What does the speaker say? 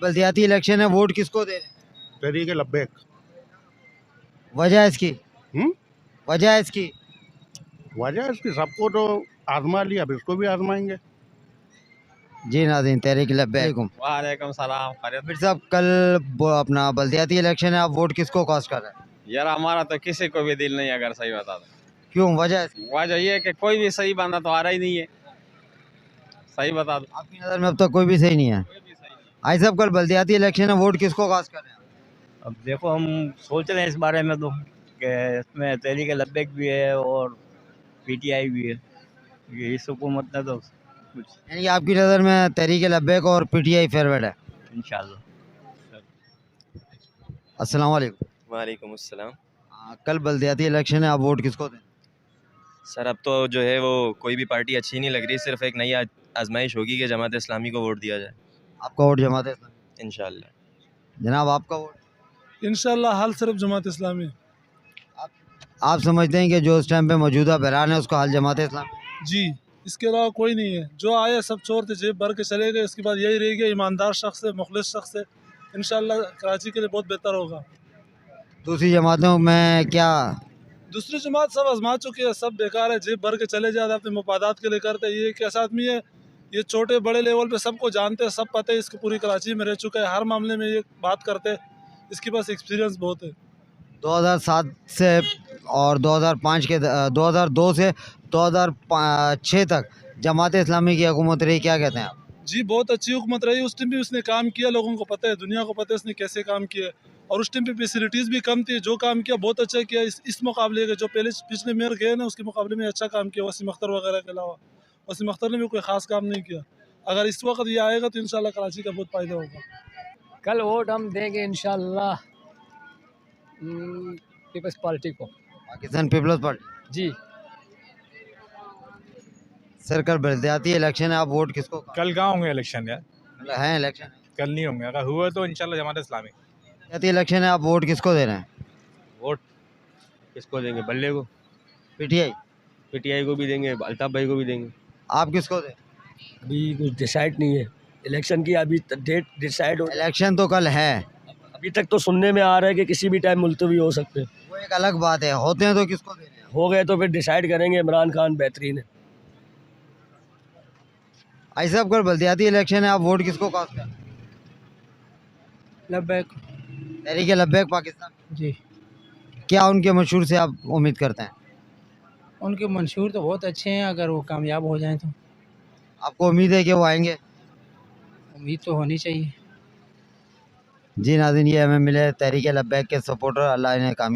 बल्दियाती election है, vote किसको दे रहे हैं? तहरीक लब्बैक। वजह इसकी हम्म? वजह इसकी वजह इसकी सबको तो आजमा लिया, अब इसको भी आजमाएंगे। जी नाज़रीन, तहरीक लब्बैक। वालेकुम सलाम। खैरियत? फिर साहब, कल अपना बल्दियाती इलेक्शन है, आप वोट किसको कास्ट कर रहे हैं? यार हमारा तो किसी को भी दिल नहीं है, अगर सही बता दो। क्यों, वजह इसकी? वजह ये है कि कोई भी सही बंदा तो आ रहा ही नहीं है। सही बता दो। आपकी नज़र में अब तक कोई भी सही नहीं है? कोई भी सही नहीं। आई साहब, कल बल्दियाती इलेक्शन है, वोट किसको कास्ट कर रहे हैं? अब देखो, हम सोच रहे हैं इस बारे में तो कि इसमें तहरीक लब्बैक भी है और पीटीआई भी है। ये इस हुकूमत ने तो कुछ यानी कि आपकी नज़र में तहरीक लब्बैक और पीटीआई फेवरेट है? इंशाल्लाह। अस्सलाम वालेकुम। वालेकुम अस्सलाम। कल बल्दियाती इलेक्शन है, आप वोट किसको दें? सर अब तो जो है वो कोई भी पार्टी अच्छी नहीं लग रही, सिर्फ एक नई आजमाइश होगी कि जमात इस्लामी को वोट दिया जाए आपका वोट जमात इस्लामी? इंशाल्लाह। जनाब, आपका वोट? इंशाल्लाह हाल सिर्फ जमात इस्लामी। आप समझते हैं कि जो उस टाइम पे मौजूदा बहरान है उसका हाल जमात इस्लामी? जी, इसके अलावा कोई नहीं है। जो आए सब चोर थे, जेब भर के चले गए। इसके बाद यही रह गया, ईमानदार शख्स है, मुखलिस शख्स है। इंशाल्लाह कराची के लिए बहुत बेहतर होगा। दूसरी जमातों में क्या? दूसरी जमात सब आजमा चुके हैं, सब बेकार है, जेब भर के चले जाते, अपने मफादात के लिए करते हैं। ये एक ऐसा आदमी है, ये छोटे बड़े लेवल पे सबको जानते हैं, सब पता है, इसकी पूरी कराची में रह चुका है, हर मामले में ये बात करते हैं, इसके पास एक्सपीरियंस बहुत है। 2007 से और 2005 के 2002 से 2006 तक जमात इस्लामी की हुकूमत रही, क्या कहते हैं आप? जी, बहुत अच्छी हुकूमत रही। उस टाइम भी उसने काम किया, लोगों को पता है, दुनिया को पता है उसने कैसे काम किया। और उस टाइम पे फैसिलिटीज़ भी कम थी, जो काम किया बहुत अच्छा किया। इस मुकाबले के जो पहले पिछले मेयर गए ना, उसके मुकाबले में अच्छा काम किया, वसीम अख्तर वगैरह के अलावा। वसीम अख्तर ने भी कोई ख़ास काम नहीं किया। अगर इस वक्त ये आएगा तो इंशाल्लाह कराची का बहुत फ़ायदा होगा। कल वोट हम देंगे इंशाल्लाह पीपल्स पार्टी को। Pakistan peoples party. जी, सर, कल बल्दियाती इलेक्शन है, आप वोट किसको? कल कहाँ होंगे इलेक्शन यार? मतलब है इलेक्शन? कल नहीं होंगे, अगर हुआ तो इंशाल्लाह जमात इस्लामी। बल्दियाती इलेक्शन है, आप वोट किसको दे रहे हैं? वोट किसको देंगे? बल्ले को, पीटीआई? पीटीआई को भी देंगे, अल्ताफ भाई को भी देंगे। आप किसको दें? अभी कुछ डिसाइड नहीं है इलेक्शन की, अभी डेट डिसाइड हो। इलेक्शन तो कल है। अभी तक तो सुनने में आ रहा है कि किसी भी टाइम मुलतवी हो सकते हैं। वो एक अलग बात है, होते हैं तो किसको दे रहे हैं? हो गए तो फिर डिसाइड करेंगे। इमरान खान बेहतरीन है। आई साहब, कल बल्दियाती इलेक्शन है, आप वोट किसको कास्ट करें? लब्बैक। तहरीक लब्बैक पाकिस्तान। जी, क्या उनके मशहूर से आप उम्मीद करते हैं? उनके मंशूर तो बहुत अच्छे हैं, अगर वो कामयाब हो जाएं तो आपको उम्मीद है कि वो आएंगे? उम्मीद तो होनी चाहिए। जी नाज़रीन, ये हमें मिले तहरीक लब्बैक के सपोर्टर, अल्लाह इन्हें कामयाब